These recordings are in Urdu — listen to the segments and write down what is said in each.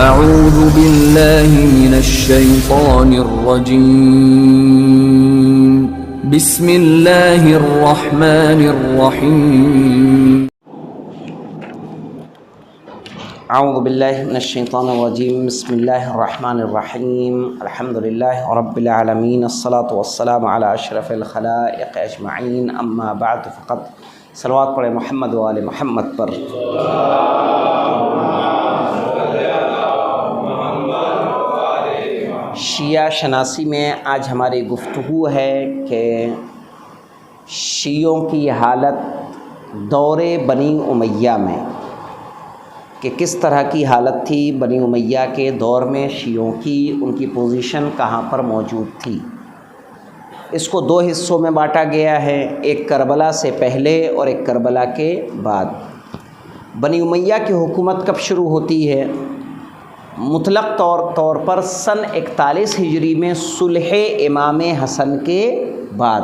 أعوذ بالله من الشيطان الرجيم بسم الله الرحمن الرحيم اعوذ باللہ من الشیطان الرجیم بسم اللہ الرحمن الرحیم الحمد للہ رب العالمین الصلاة والسلام علی اشرف الخلائق اجمعین اما بعد فقط صلوات پڑھیں محمد و آل محمد پر۔ شیعہ شناسی میں آج ہماری گفتگو ہے کہ شیعوں کی حالت دور بنی امیہ میں، کہ کس طرح کی حالت تھی بنی امیہ کے دور میں شیعوں کی، ان کی پوزیشن کہاں پر موجود تھی۔ اس کو دو حصوں میں بانٹا گیا ہے، ایک کربلا سے پہلے اور ایک کربلا کے بعد۔ بنی امیہ کی حکومت کب شروع ہوتی ہے؟ مطلق طور پر سن 41 ہجری میں صلح امام حسن کے بعد۔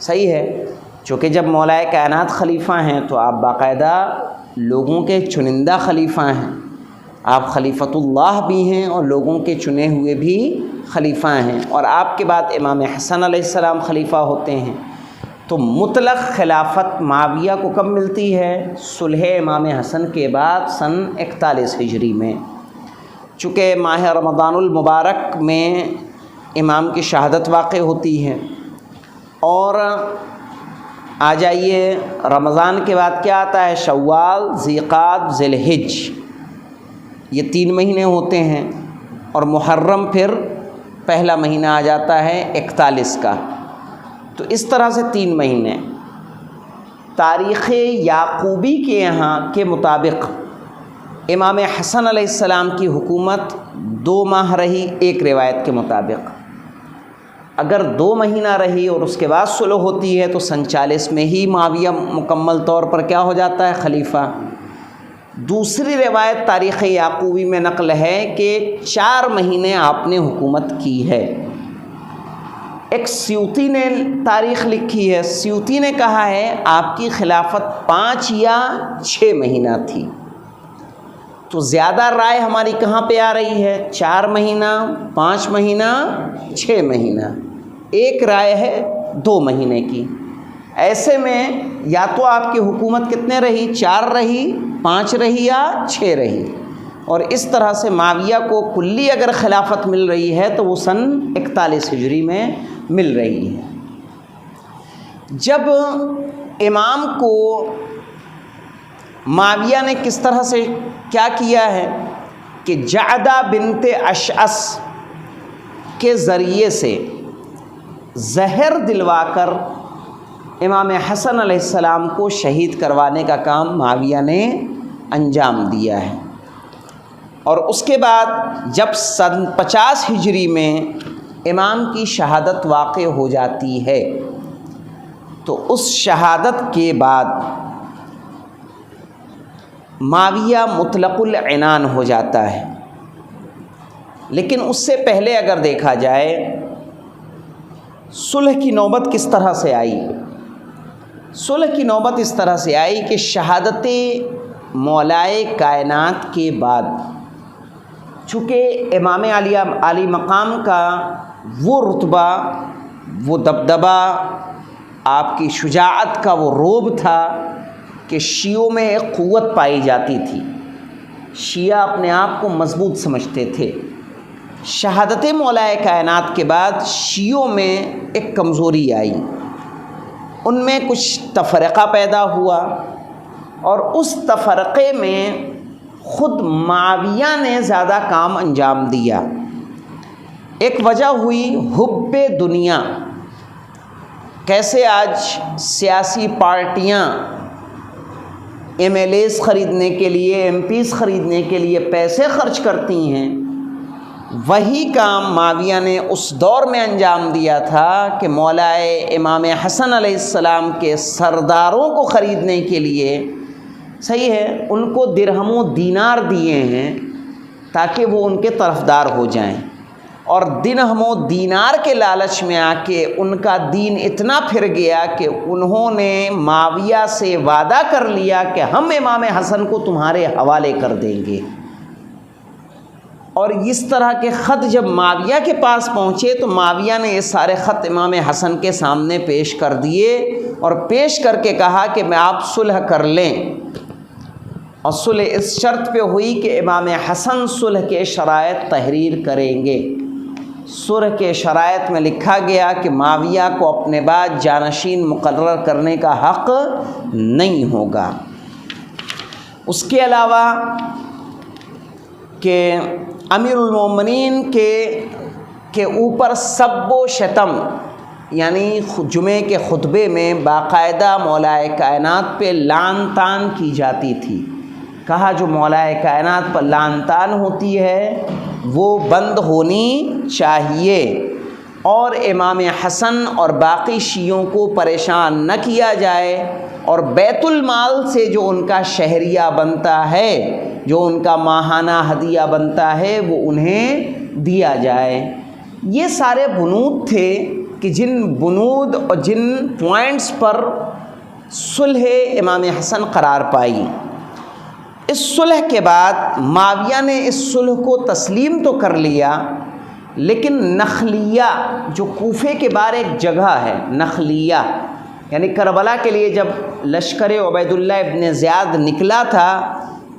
صحیح ہے، چونکہ جب مولا کائنات خلیفہ ہیں تو آپ باقاعدہ لوگوں کے چنندہ خلیفہ ہیں، آپ خلیفۃ اللہ بھی ہیں اور لوگوں کے چنے ہوئے بھی خلیفہ ہیں، اور آپ کے بعد امام حسن علیہ السلام خلیفہ ہوتے ہیں۔ تو مطلق خلافت معاویہ کو کب ملتی ہے؟ صلح امام حسن کے بعد سن 41 ہجری میں۔ چونکہ ماہ رمضان المبارک میں امام کی شہادت واقع ہوتی ہے، اور آ جائیے رمضان کے بعد کیا آتا ہے؟ شوال، ذیقعد، ذی الحج، یہ 3 مہینے ہوتے ہیں، اور محرم پھر پہلا مہینہ آ جاتا ہے 41 کا۔ تو اس طرح سے 3 مہینے۔ تاریخ یعقوبی کے یہاں کے مطابق امام حسن علیہ السلام کی حکومت 2 ماہ رہی، ایک روایت کے مطابق۔ اگر 2 مہینہ رہی اور اس کے بعد صلح ہوتی ہے تو سن 40 میں ہی معاویہ مکمل طور پر کیا ہو جاتا ہے؟ خلیفہ۔ دوسری روایت تاریخ یعقوبی میں نقل ہے کہ 4 مہینے آپ نے حکومت کی ہے۔ ایک سیوطی نے تاریخ لکھی ہے، سیوطی نے کہا ہے آپ کی خلافت 5 یا 6 مہینہ تھی۔ تو زیادہ رائے ہماری کہاں پہ آ رہی ہے؟ 4 مہینہ، 5 مہینہ، 6 مہینہ۔ ایک رائے ہے 2 مہینے کی۔ ایسے میں یا تو آپ کی حکومت کتنے رہی؟ 4 رہی، 5 رہی یا 6 رہی۔ اور اس طرح سے معاویہ کو کلی اگر خلافت مل رہی ہے تو وہ سن 41 ہجری میں مل رہی ہے۔ جب امام کو معاویہ نے کس طرح سے کیا کیا ہے کہ جعدہ بنت اشعث کے ذریعے سے زہر دلوا کر امام حسن علیہ السلام کو شہید کروانے کا کام معاویہ نے انجام دیا ہے۔ اور اس کے بعد جب سن 50 ہجری میں امام کی شہادت واقع ہو جاتی ہے تو اس شہادت کے بعد معاویہ مطلق العنان ہو جاتا ہے۔ لیکن اس سے پہلے اگر دیکھا جائے صلح کی نوبت کس طرح سے آئی؟ صلح کی نوبت اس طرح سے آئی کہ شہادت مولائے کائنات کے بعد، چونکہ امام علی مقام کا وہ رتبہ، وہ دبدبہ، آپ کی شجاعت کا وہ روب تھا کہ شیعوں میں ایک قوت پائی جاتی تھی، شیعہ اپنے آپ کو مضبوط سمجھتے تھے۔ شہادت مولائے کائنات کے بعد شیعوں میں ایک کمزوری آئی، ان میں کچھ تفرقہ پیدا ہوا، اور اس تفرقے میں خود معاویہ نے زیادہ کام انجام دیا۔ ایک وجہ ہوئی حب دنیا۔ کیسے آج سیاسی پارٹیاں MLAs خریدنے کے لیے، MPs خریدنے کے لیے پیسے خرچ کرتی ہیں، وہی کام معاویہ نے اس دور میں انجام دیا تھا کہ مولائے امام حسن علیہ السلام کے سرداروں کو خریدنے کے لیے، صحیح ہے، ان کو درہم و دینار دیے ہیں تاکہ وہ ان کے طرفدار ہو جائیں، اور درہم و دینار کے لالچ میں آ کے ان کا دین اتنا پھر گیا کہ انہوں نے معاویہ سے وعدہ کر لیا کہ ہم امام حسن کو تمہارے حوالے کر دیں گے۔ اور اس طرح کے خط جب معاویہ کے پاس پہنچے تو معاویہ نے یہ سارے خط امام حسن کے سامنے پیش کر دیے اور پیش کر کے کہا کہ میں آپ صلح کر لیں، اور صلح اس شرط پہ ہوئی کہ امام حسن صلح کے شرائط تحریر کریں گے۔ صلح کے شرائط میں لکھا گیا کہ معاویہ کو اپنے بعد جانشین مقرر کرنے کا حق نہیں ہوگا۔ اس کے علاوہ کہ امیر المومنین کے اوپر سب و شتم، یعنی جمعے کے خطبے میں باقاعدہ مولائے کائنات پہ لعن طعن کی جاتی تھی۔ کہا جو مولائے کائنات پر لعن طعن ہوتی ہے وہ بند ہونی چاہیے، اور امام حسن اور باقی شیعوں کو پریشان نہ کیا جائے، اور بیت المال سے جو ان کا شہریہ بنتا ہے، جو ان کا ماہانہ ہدیہ بنتا ہے، وہ انہیں دیا جائے۔ یہ سارے بنود تھے کہ جن بنود اور جن پوائنٹس پر صلح امام حسن قرار پائی۔ اس صلح کے بعد معاویہ نے اس صلح کو تسلیم تو کر لیا، لیکن نخلیہ جو کوفے کے بعد ایک جگہ ہے، نخلیہ یعنی کربلا کے لیے جب لشکر عبید اللہ ابن زیاد نکلا تھا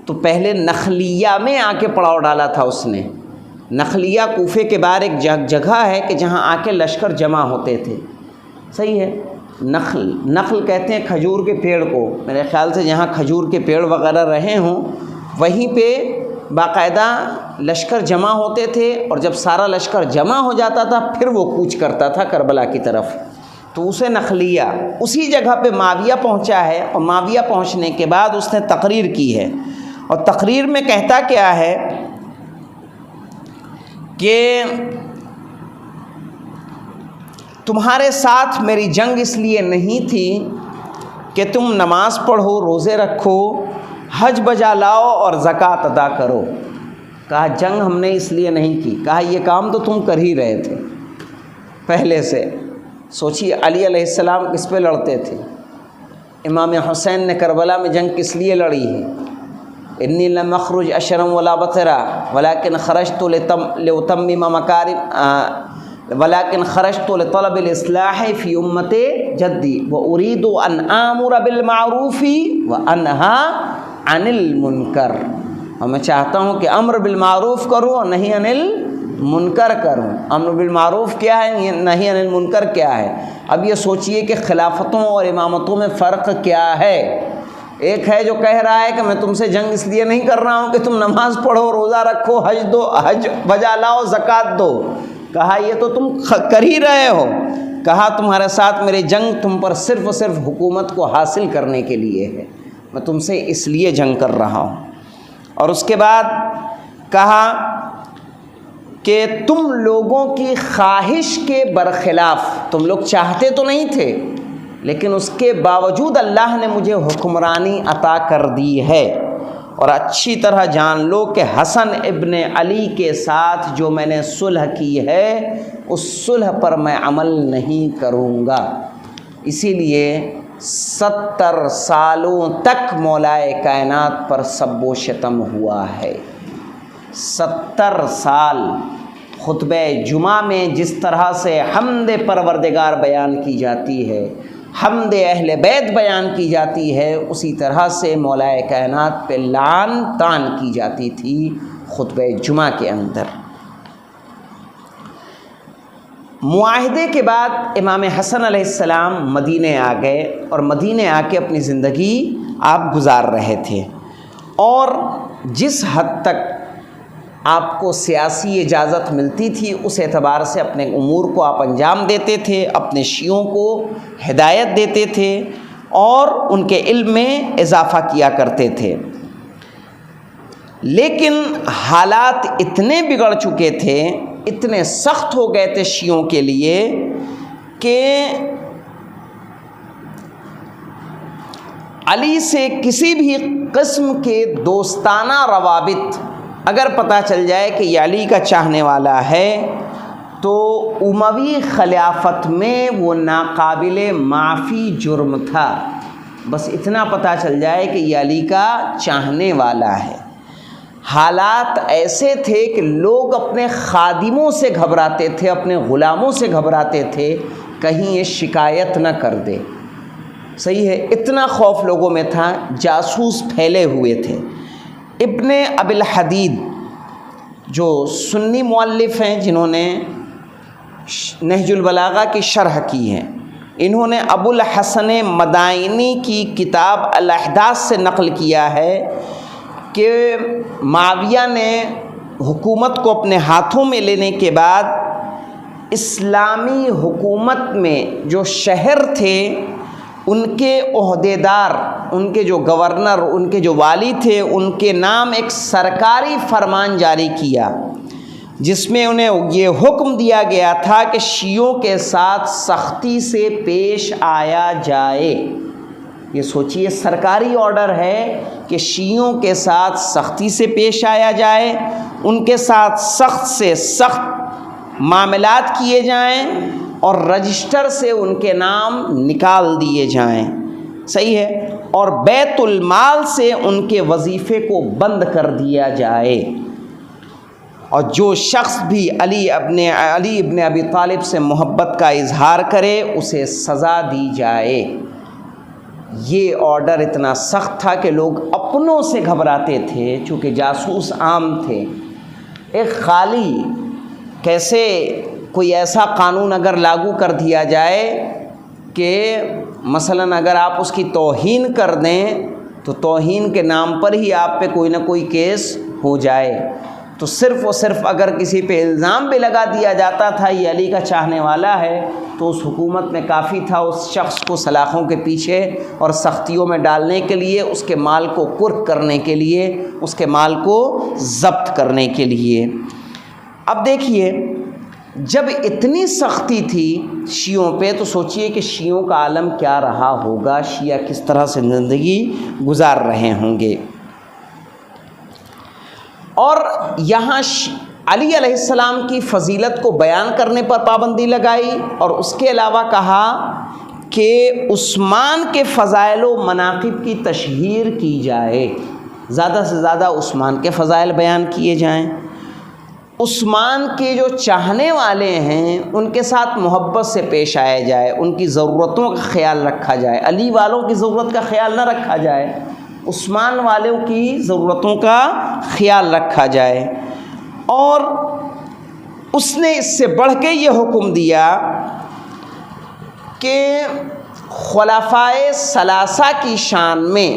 تو پہلے نخلیہ میں آ کے پڑاؤ ڈالا تھا اس نے۔ نخلیہ کوفے کے بعد ایک جگہ ہے کہ جہاں آ کے لشکر جمع ہوتے تھے، صحیح ہے۔ نخل کہتے ہیں کھجور کے پیڑ کو، میرے خیال سے جہاں کھجور کے پیڑ وغیرہ رہے ہوں وہیں پہ باقاعدہ لشکر جمع ہوتے تھے، اور جب سارا لشکر جمع ہو جاتا تھا پھر وہ کوچ کرتا تھا کربلا کی طرف، تو اسے نخلیہ، اسی جگہ پہ معاویہ پہنچا ہے۔ اور معاویہ پہنچنے کے بعد اس نے تقریر کی ہے، اور تقریر میں کہتا کیا ہے کہ تمہارے ساتھ میری جنگ اس لیے نہیں تھی کہ تم نماز پڑھو، روزے رکھو، حج بجا لاؤ اور زکوٰۃ ادا کرو۔ کہا جنگ ہم نے اس لیے نہیں کی، کہا یہ کام تو تم کر ہی رہے تھے پہلے سے۔ سوچیے علی علیہ السلام کس پہ لڑتے تھے، امام حسین نے کربلا میں جنگ کس لیے لڑی ہے؟ انی لم اخرج اشرم ولا بطرا ولکن خرجت لاتمم مکارم ولکن خرجت لطلب الاصلاح فی امت جدی وارید ان آمر بالمعروف وانہی عن المنکر، اور میں چاہتا ہوں کہ امر بالمعروف کروں اور نہیں عن المنکر کروں۔ امر بالمعروف کیا ہے، نہیں عن المنکر کیا ہے؟ اب یہ سوچئے کہ خلافتوں اور امامتوں میں فرق کیا ہے۔ ایک ہے جو کہہ رہا ہے کہ میں تم سے جنگ اس لیے نہیں کر رہا ہوں کہ تم نماز پڑھو، روزہ رکھو، حج بجا لاؤ، زکوٰۃ دو۔ کہا یہ تو تم کر ہی رہے ہو۔ کہا تمہارے ساتھ میری جنگ تم پر صرف اور صرف حکومت کو حاصل کرنے کے لیے ہے، میں تم سے اس لیے جنگ کر رہا ہوں۔ اور اس کے بعد کہا کہ تم لوگوں کی خواہش کے برخلاف، تم لوگ چاہتے تو نہیں تھے لیکن اس کے باوجود اللہ نے مجھے حکمرانی عطا کر دی ہے، اور اچھی طرح جان لو کہ حسن ابن علی کے ساتھ جو میں نے صلح کی ہے اس صلح پر میں عمل نہیں کروں گا۔ اسی لیے 70 سالوں تک مولائے کائنات پر سب و شتم ہوا ہے۔ 70 سال خطبہ جمعہ میں جس طرح سے حمد پروردگار بیان کی جاتی ہے، حمد اہل بیت بیان کی جاتی ہے، اسی طرح سے مولائے کائنات پہ لعن طعن کی جاتی تھی خطبہ جمعہ کے اندر۔ معاہدے کے بعد امام حسن علیہ السلام مدینے آ گئے، اور مدینے آ کے اپنی زندگی آپ گزار رہے تھے، اور جس حد تک آپ کو سیاسی اجازت ملتی تھی اس اعتبار سے اپنے امور کو آپ انجام دیتے تھے، اپنے شیعوں کو ہدایت دیتے تھے اور ان کے علم میں اضافہ کیا کرتے تھے۔ لیکن حالات اتنے بگڑ چکے تھے، اتنے سخت ہو گئے تھے شیعوں کے لیے کہ علی سے کسی بھی قسم کے دوستانہ روابط اگر پتہ چل جائے کہ یہ علی کا چاہنے والا ہے تو اموی خلافت میں وہ ناقابل معافی جرم تھا۔ بس اتنا پتہ چل جائے کہ یہ علی کا چاہنے والا ہے۔ حالات ایسے تھے کہ لوگ اپنے خادموں سے گھبراتے تھے، اپنے غلاموں سے گھبراتے تھے کہیں یہ شکایت نہ کر دے. صحیح ہے، اتنا خوف لوگوں میں تھا، جاسوس پھیلے ہوئے تھے. ابن ابی الحدید جو سنی مؤلف ہیں جنہوں نے نہج البلاغہ کی شرح کی ہے، انہوں نے ابو الحسن مدائنی کی کتاب الاحداث سے نقل کیا ہے کہ معاویہ نے حکومت کو اپنے ہاتھوں میں لینے کے بعد اسلامی حکومت میں جو شہر تھے ان کے عہدیدار، ان کے جو گورنر، ان کے جو والی تھے، ان کے نام ایک سرکاری فرمان جاری کیا جس میں انہیں یہ حکم دیا گیا تھا کہ شیعوں کے ساتھ سختی سے پیش آیا جائے. یہ سوچئے، سرکاری آرڈر ہے کہ شیعوں کے ساتھ سختی سے پیش آیا جائے، ان کے ساتھ سخت سے سخت معاملات کیے جائیں اور رجسٹر سے ان کے نام نکال دیے جائیں. صحیح ہے، اور بیت المال سے ان کے وظیفے کو بند کر دیا جائے، اور جو شخص بھی علی ابن ابی طالب سے محبت کا اظہار کرے اسے سزا دی جائے. یہ آرڈر اتنا سخت تھا کہ لوگ اپنوں سے گھبراتے تھے، چونکہ جاسوس عام تھے. ایک خالی کیسے کوئی ایسا قانون اگر لاگو کر دیا جائے کہ مثلاً اگر آپ اس کی توہین کر دیں تو توہین کے نام پر ہی آپ پہ کوئی نہ کوئی کیس ہو جائے، تو صرف و صرف اگر کسی پہ الزام بھی لگا دیا جاتا تھا یہ علی کا چاہنے والا ہے تو اس حکومت میں کافی تھا اس شخص کو سلاخوں کے پیچھے اور سختیوں میں ڈالنے کے لیے، اس کے مال کو کرک کرنے کے لیے، اس کے مال کو ضبط کرنے کے لیے. اب دیکھیے، جب اتنی سختی تھی شیعوں پہ تو سوچئے کہ شیعوں کا عالم کیا رہا ہوگا، شیعہ کس طرح سے زندگی گزار رہے ہوں گے. اور یہاں علی علیہ السلام کی فضیلت کو بیان کرنے پر پابندی لگائی، اور اس کے علاوہ کہا کہ عثمان کے فضائل و مناقب کی تشہیر کی جائے، زیادہ سے زیادہ عثمان کے فضائل بیان کیے جائیں، عثمان کے جو چاہنے والے ہیں ان کے ساتھ محبت سے پیش آیا جائے، ان کی ضرورتوں کا خیال رکھا جائے. علی والوں کی ضرورت کا خیال نہ رکھا جائے، عثمان والوں کی ضرورتوں کا خیال رکھا جائے. اور اس نے اس سے بڑھ کے یہ حکم دیا کہ خلفائے ثلاثہ کی شان میں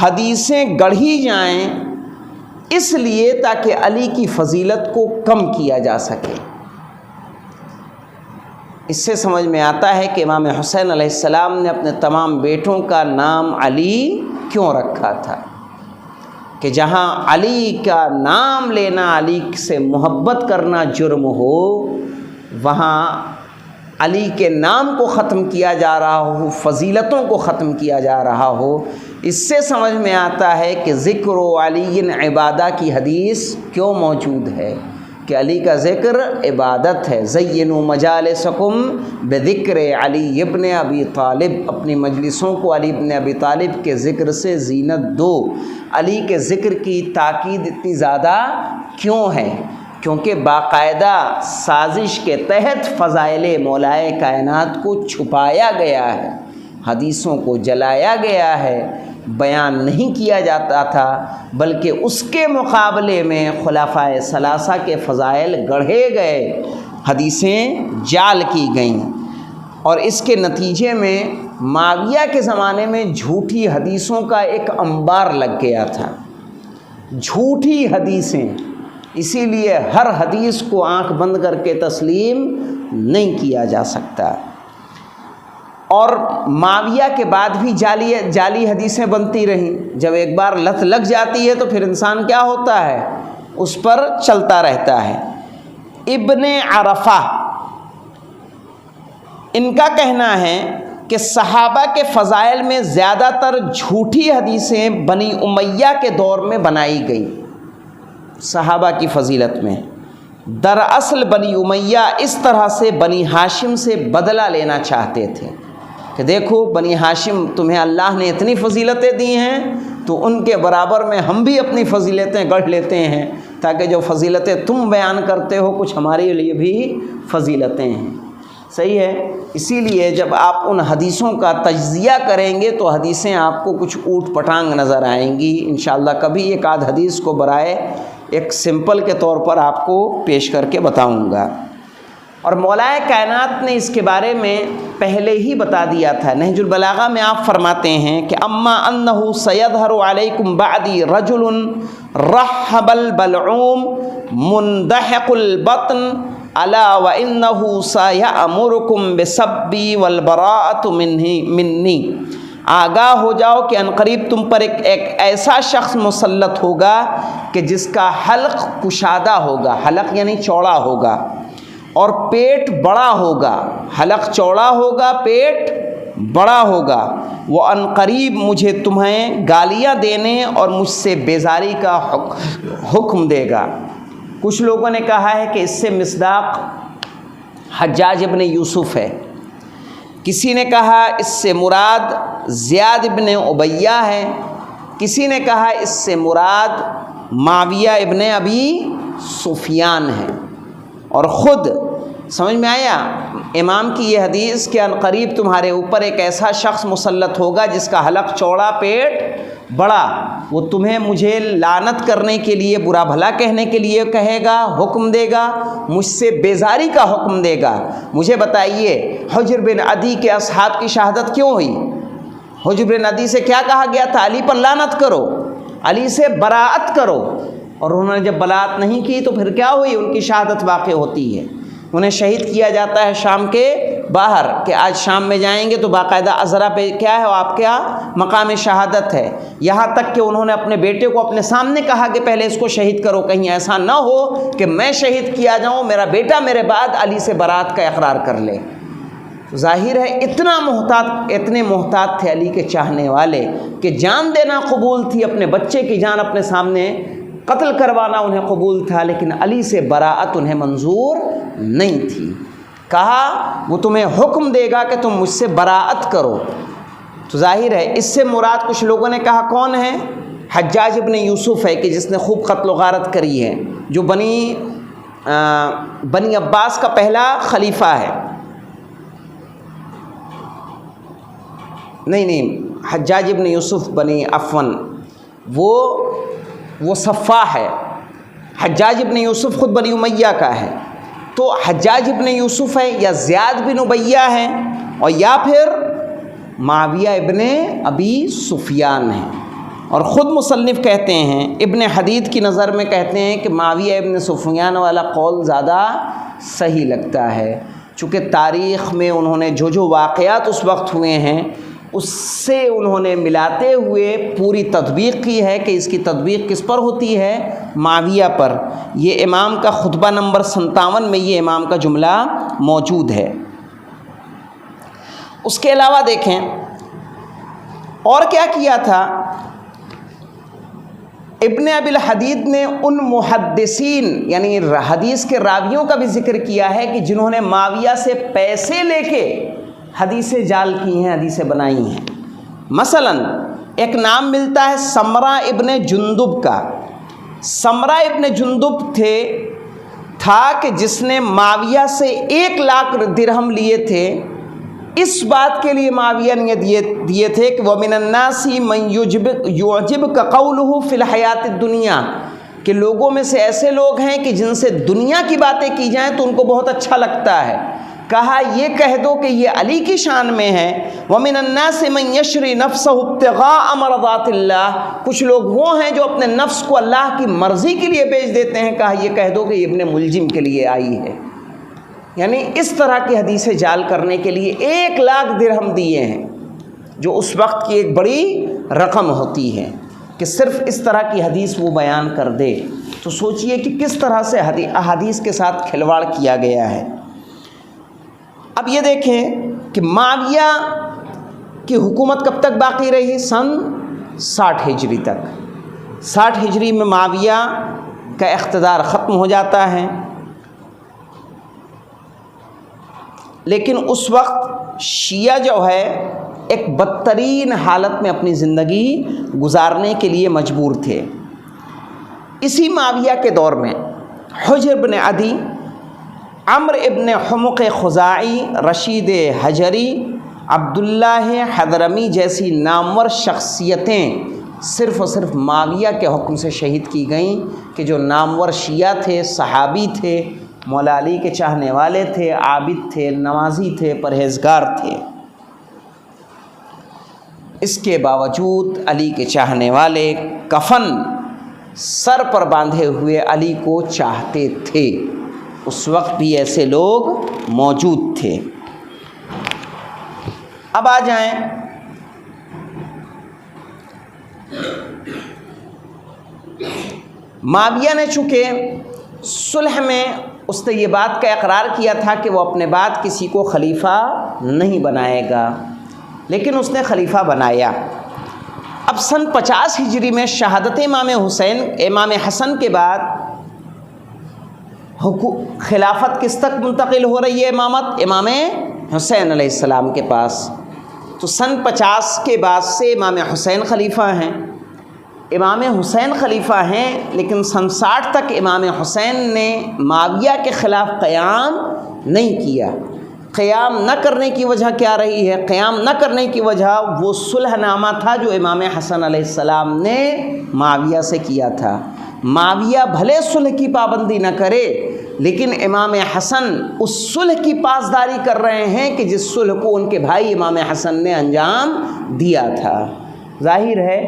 حدیثیں گڑھی جائیں، اس لیے تاکہ علی کی فضیلت کو کم کیا جا سکے. اس سے سمجھ میں آتا ہے کہ امام حسین علیہ السلام نے اپنے تمام بیٹوں کا نام علی کیوں رکھا تھا، کہ جہاں علی کا نام لینا، علی سے محبت کرنا جرم ہو، وہاں علی کے نام کو ختم کیا جا رہا ہو، فضیلتوں کو ختم کیا جا رہا ہو. اس سے سمجھ میں آتا ہے کہ ذکر و علی عبادہ کی حدیث کیوں موجود ہے، کہ علی کا ذکر عبادت ہے. زینوا مجالسکم بذکر علی ابن ابی طالب، اپنی مجلسوں کو علی ابن ابی طالب کے ذکر سے زینت دو. علی کے ذکر کی تاکید اتنی زیادہ کیوں ہے؟ کیونکہ باقاعدہ سازش کے تحت فضائل مولائے کائنات کو چھپایا گیا ہے، حدیثوں کو جلایا گیا ہے، بیان نہیں کیا جاتا تھا، بلکہ اس کے مقابلے میں خلفائے ثلاثہ کے فضائل گڑھے گئے، حدیثیں جال کی گئیں. اور اس کے نتیجے میں معاویہ کے زمانے میں جھوٹی حدیثوں کا ایک انبار لگ گیا تھا، جھوٹی حدیثیں. اسی لیے ہر حدیث کو آنکھ بند کر کے تسلیم نہیں کیا جا سکتا. اور معاویہ کے بعد بھی جعلی حدیثیں بنتی رہیں. جب ایک بار لت لگ جاتی ہے تو پھر انسان کیا ہوتا ہے، اس پر چلتا رہتا ہے. ابن عرفہ ان کا کہنا ہے کہ صحابہ کے فضائل میں زیادہ تر جھوٹی حدیثیں بنی امیہ کے دور میں بنائی گئیں. صحابہ کی فضیلت میں دراصل بنی امیہ اس طرح سے بنی ہاشم سے بدلہ لینا چاہتے تھے کہ دیکھو بنی ہاشم تمہیں اللہ نے اتنی فضیلتیں دی ہیں، تو ان کے برابر میں ہم بھی اپنی فضیلتیں گڑھ لیتے ہیں تاکہ جو فضیلتیں تم بیان کرتے ہو کچھ ہمارے لیے بھی فضیلتیں ہیں. صحیح ہے. اسی لیے جب آپ ان حدیثوں کا تجزیہ کریں گے تو حدیثیں آپ کو کچھ اوٹ پٹانگ نظر آئیں گی. انشاءاللہ کبھی ایک آدھ حدیث کو برائے ایک سمپل کے طور پر آپ کو پیش کر کے بتاؤں گا. اور مولا کائنات نے اس کے بارے میں پہلے ہی بتا دیا تھا. نہج البلاغہ میں آپ فرماتے ہیں کہ اما انہ سیظہر علیکم بعدی رجل رحب البلعوم مندحق البطن الا وانہ سیأمرکم بسبی والبراءۃ منی. آگاہ ہو جاؤ کہ عنقریب تم پر ایک ایسا شخص مسلط ہوگا کہ جس کا حلق کشادہ ہوگا. حلق یعنی چوڑا ہوگا اور پیٹ بڑا ہوگا. حلق چوڑا ہوگا، پیٹ بڑا ہوگا. وہ عنقریب مجھے تمہیں گالیاں دینے اور مجھ سے بیزاری کا حکم دے گا. کچھ لوگوں نے کہا ہے کہ اس سے مصداق حجاج ابن یوسف ہے. کسی نے کہا اس سے مراد زیاد ابن عبیہ ہے. کسی نے کہا اس سے مراد معاویہ ابن ابی سفیان ہے. اور خود سمجھ میں آیا امام کی یہ حدیث کہ عنقریب تمہارے اوپر ایک ایسا شخص مسلط ہوگا جس کا حلق چوڑا، پیٹ بڑا. وہ تمہیں مجھے لعنت کرنے کے لیے، برا بھلا کہنے کے لیے کہے گا، حکم دے گا، مجھ سے بیزاری کا حکم دے گا. مجھے بتائیے حجر بن عدی کے اصحاب کی شہادت کیوں ہوئی؟ حجر بن عدی سے کیا کہا گیا تھا؟ علی پر لعنت کرو، علی سے براءت کرو. اور انہوں نے جب براءت نہیں کی تو پھر کیا ہوئی؟ ان کی شہادت واقع ہوتی ہے. انہیں شہید کیا جاتا ہے شام کے باہر کہ آج شام میں جائیں گے تو باقاعدہ عذرا پہ کیا ہے آپ کیا مقام شہادت ہے. یہاں تک کہ انہوں نے اپنے بیٹے کو اپنے سامنے کہا کہ پہلے اس کو شہید کرو، کہیں ایسا نہ ہو کہ میں شہید کیا جاؤں، میرا بیٹا میرے بعد علی سے براءت کا اقرار کر لے. ظاہر ہے اتنے محتاط تھے علی کے چاہنے والے کہ جان دینا قبول تھی، اپنے بچے کی جان اپنے سامنے قتل کروانا انہیں قبول تھا، لیکن علی سے براءت انہیں منظور نہیں تھی. کہا وہ تمہیں حکم دے گا کہ تم مجھ سے براءت کرو. تو ظاہر ہے اس سے مراد کچھ لوگوں نے کہا کون ہے؟ حجاج ابن یوسف ہے کہ جس نے خوب قتل و غارت کری ہے، جو بنی عباس کا پہلا خلیفہ ہے. نہیں حجاج ابن یوسف بنی عفن وہ صفاح ہے. حجاج ابن یوسف خود بنی امیہ کا ہے. تو حجاج ابن یوسف ہے یا زیاد بن عبیہ ہے اور یا پھر معاویہ ابن ابی سفیان ہے. اور خود مصنف کہتے ہیں، ابن حدید کی نظر میں کہتے ہیں کہ معاویہ ابن سفیان والا قول زیادہ صحیح لگتا ہے، چونکہ تاریخ میں انہوں نے جو واقعات اس وقت ہوئے ہیں اس سے انہوں نے ملاتے ہوئے پوری تطبیق کی ہے کہ اس کی تطبیق کس پر ہوتی ہے؟ معاویہ پر. یہ امام کا خطبہ نمبر 57 میں یہ امام کا جملہ موجود ہے. اس کے علاوہ دیکھیں اور کیا کیا تھا. ابن ابی الحدید نے ان محدثین یعنی حدیث کے راویوں کا بھی ذکر کیا ہے کہ جنہوں نے معاویہ سے پیسے لے کے حدیثیں جال کی ہیں، حدیثیں بنائی ہیں. مثلا ایک نام ملتا ہے سمرہ ابن جندب کا. سمرہ ابن جندب تھا کہ جس نے معاویہ سے 1 لاکھ درہم لیے تھے. اس بات کے لیے معاویہ نے دیے تھے کہ وَمِنَ النَّاسِ مَن يُعْجِبْكَ قَوْلُهُ فِي الْحَيَاةِ الدُّنْيَا، کہ لوگوں میں سے ایسے لوگ ہیں کہ جن سے دنیا کی باتیں کی جائیں تو ان کو بہت اچھا لگتا ہے. کہا یہ کہہ دو کہ یہ علی کی شان میں ہے. وَمِنَ النَّاسِ مَن يَشْرِي نَفْسَهُ ابْتِغَاءَ مَرْضَاتِ اللَّهِ، کچھ لوگ وہ ہیں جو اپنے نفس کو اللہ کی مرضی کے لیے بیچ دیتے ہیں. کہا یہ کہہ دو کہ یہ ابن ملجم کے لیے آئی ہے. یعنی اس طرح کی حدیثیں جال کرنے کے لیے 1 لاکھ درہم دیے ہیں، جو اس وقت کی ایک بڑی رقم ہوتی ہے کہ صرف اس طرح کی حدیث وہ بیان کر دے. تو سوچئے کہ کس طرح سے احادیث کے ساتھ کھلواڑ کیا گیا ہے. اب یہ دیکھیں کہ معاویہ کی حکومت کب تک باقی رہی؟ سن 60 ہجری تک. 60 ہجری میں معاویہ کا اقتدار ختم ہو جاتا ہے. لیکن اس وقت شیعہ جو ہے ایک بدترین حالت میں اپنی زندگی گزارنے کے لیے مجبور تھے۔ اسی معاویہ کے دور میں حجر بن عدی، عمرو ابن حمق خزاعی، رشید حجری، عبداللہ حضرمی جیسی نامور شخصیتیں صرف اور صرف معاویہ کے حکم سے شہید کی گئیں، کہ جو نامور شیعہ تھے، صحابی تھے، مولا علی کے چاہنے والے تھے، عابد تھے، نمازی تھے، پرہیزگار تھے۔ اس کے باوجود علی کے چاہنے والے کفن سر پر باندھے ہوئے علی کو چاہتے تھے۔ اس وقت بھی ایسے لوگ موجود تھے۔ اب آ جائیں معاویہ نے، چونکہ صلح میں اس نے یہ بات کا اقرار کیا تھا کہ وہ اپنے بعد کسی کو خلیفہ نہیں بنائے گا، لیکن اس نے خلیفہ بنایا۔ اب سن 50 ہجری میں شہادت امام حسن کے بعد خلافت کس تک منتقل ہو رہی ہے؟ امام حسین علیہ السلام کے پاس۔ تو سن 50 کے بعد سے امام حسین خلیفہ ہیں۔ امام حسین خلیفہ ہیں، لیکن سن 60 تک امام حسین نے معاویہ کے خلاف قیام نہیں کیا۔ قیام نہ کرنے کی وجہ کیا رہی ہے؟ قیام نہ کرنے کی وجہ وہ صلح نامہ تھا جو امام حسن علیہ السلام نے معاویہ سے کیا تھا۔ معاویہ بھلے صلح کی پابندی نہ کرے، لیکن امام حسن اس صلح کی پاسداری کر رہے ہیں کہ جس صلح کو ان کے بھائی امام حسن نے انجام دیا تھا۔ ظاہر ہے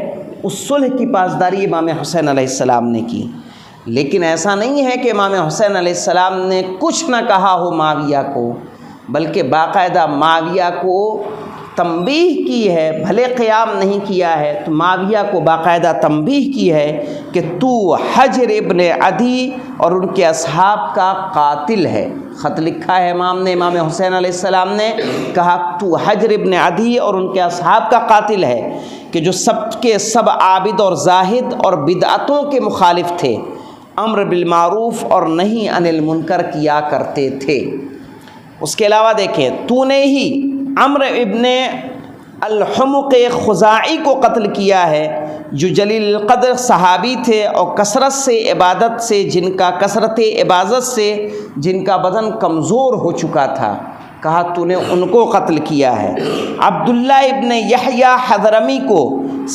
اس صلح کی پاسداری امام حسین علیہ السلام نے کی، لیکن ایسا نہیں ہے کہ امام حسین علیہ السلام نے کچھ نہ کہا ہو معاویہ کو، بلکہ باقاعدہ معاویہ کو تنبیہ کی ہے۔ بھلے قیام نہیں کیا ہے تو معاویہ کو باقاعدہ تنبیہ کی ہے کہ تو حجر ابن عدی اور ان کے اصحاب کا قاتل ہے۔ خط لکھا ہے امام نے، امام حسین علیہ السلام نے کہا تو حجر ابن عدی اور ان کے اصحاب کا قاتل ہے، کہ جو سب کے سب عابد اور زاہد اور بدعتوں کے مخالف تھے، امر بالمعروف اور نہی عن المنکر کیا کرتے تھے۔ اس کے علاوہ دیکھیں، تو نے ہی عمرو ابن الحمق خزاعی کو قتل کیا ہے، جو جلیل القدر صحابی تھے اور کثرت سے عبادت سے کثرت عبادت سے جن کا بدن کمزور ہو چکا تھا، کہا تو نے ان کو قتل کیا ہے۔ عبداللہ ابن یحییٰ حضرمی کو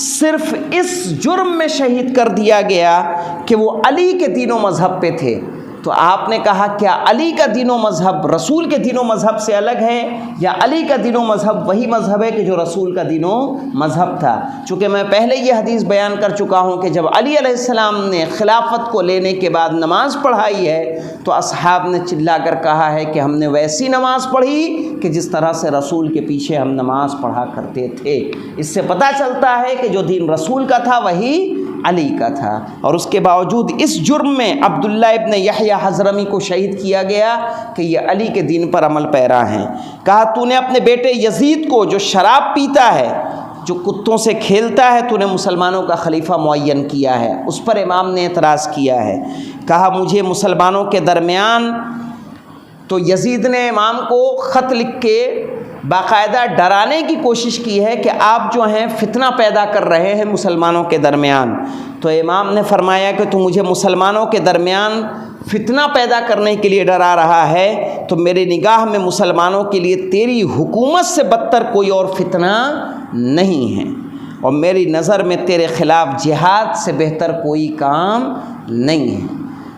صرف اس جرم میں شہید کر دیا گیا کہ وہ علی کے دین و مذہب پہ تھے۔ تو آپ نے کہا کیا علی کا دین و مذہب رسول کے دین و مذہب سے الگ ہے، یا علی کا دین و مذہب وہی مذہب ہے کہ جو رسول کا دین و مذہب تھا؟ چونکہ میں پہلے یہ حدیث بیان کر چکا ہوں کہ جب علی علیہ السلام نے خلافت کو لینے کے بعد نماز پڑھائی ہے تو اصحاب نے چلا کر کہا ہے کہ ہم نے ویسی نماز پڑھی کہ جس طرح سے رسول کے پیچھے ہم نماز پڑھا کرتے تھے۔ اس سے پتہ چلتا ہے کہ جو دین رسول کا تھا وہی علی کا تھا، اور اس کے باوجود اس جرم میں عبداللہ ابن یحییٰ حضرمی کو شہید کیا گیا کہ یہ علی کے دین پر عمل پیرا ہیں۔ کہا تو نے اپنے بیٹے یزید کو جو شراب پیتا ہے، جو کتوں سے کھیلتا ہے، تو نے مسلمانوں کا خلیفہ معین کیا ہے۔ اس پر امام نے اعتراض کیا ہے، کہا مجھے مسلمانوں کے درمیان، تو یزید نے امام کو خط لکھ کے باقاعدہ ڈرانے کی کوشش کی ہے کہ آپ جو ہیں فتنہ پیدا کر رہے ہیں مسلمانوں کے درمیان۔ تو امام نے فرمایا کہ تو مجھے مسلمانوں کے درمیان فتنہ پیدا کرنے کے لیے ڈرا رہا ہے، تو میری نگاہ میں مسلمانوں کے لیے تیری حکومت سے بدتر کوئی اور فتنہ نہیں ہے، اور میری نظر میں تیرے خلاف جہاد سے بہتر کوئی کام نہیں ہے۔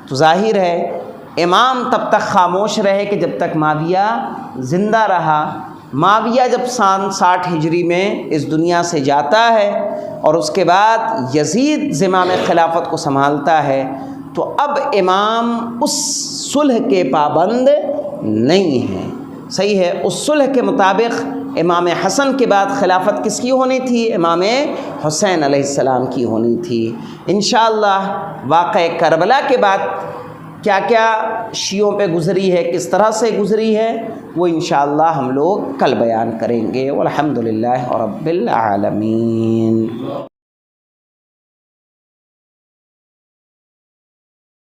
تو ظاہر ہے امام تب تک خاموش رہے کہ جب تک معاویہ زندہ رہا۔ معاویہ جب سن 60 ہجری میں اس دنیا سے جاتا ہے اور اس کے بعد یزید زمام خلافت کو سنبھالتا ہے، تو اب امام اس صلح کے پابند نہیں ہیں۔ صحیح ہے، اس صلح کے مطابق امام حسن کے بعد خلافت کس کی ہونی تھی؟ امام حسین علیہ السلام کی ہونی تھی۔ انشاءاللہ واقعہ کربلا کے بعد کیا کیا شیعوں پہ گزری ہے، کس طرح سے گزری ہے، وہ انشاءاللہ ہم لوگ کل بیان کریں گے۔ والحمدللہ رب العالمین۔